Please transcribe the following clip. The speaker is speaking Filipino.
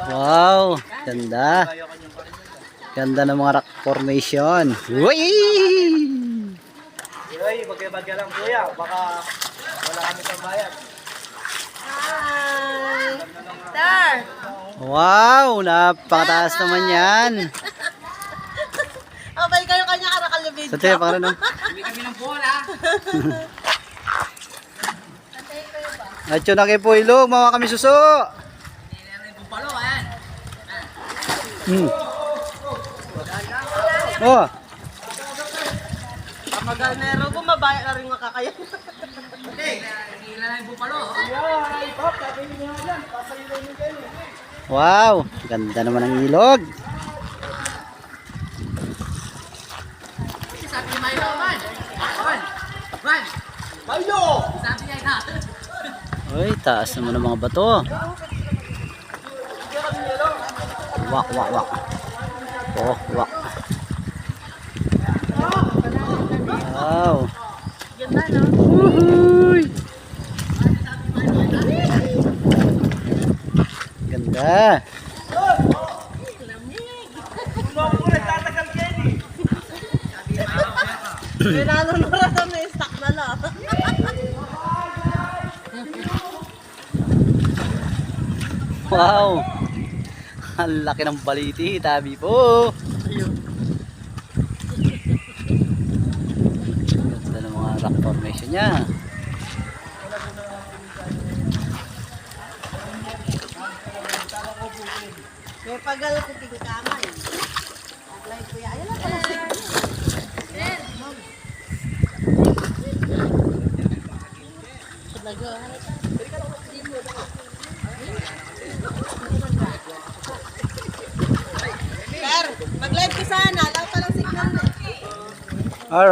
Wow, ganda. Ganda ng mga rock formation. Uy! Uy, bagay-bagay lang kuya. Baka wala kami sa bayan. Hi! Star! Wow, napakataas naman yan. Abay kayo kanya karakalibid Sa tiyo, para no? Hindi kami ng bola. At yun na kayo po ilog, mga kami suso. Oh, Magalnero ko, mabaya na rin makakayan. wow, ganda naman ang ilog. Sabi ni Milo, man. Milo! Sabi niya na. Uy, taas naman ng mga bato. Wak, wak, wak. Oh, wak. Wow. Ganda, no? Uhuy. Ganda. May nanunura na may stock na lang. Wow. Ang laki ng baliti, tabi po. Ganda ng mga rock formation niya. May pagal ko tingkamay. Live ko yan. Ayun lang pala si Sir, mag-live ko sana. Lang palang signal na. Alright.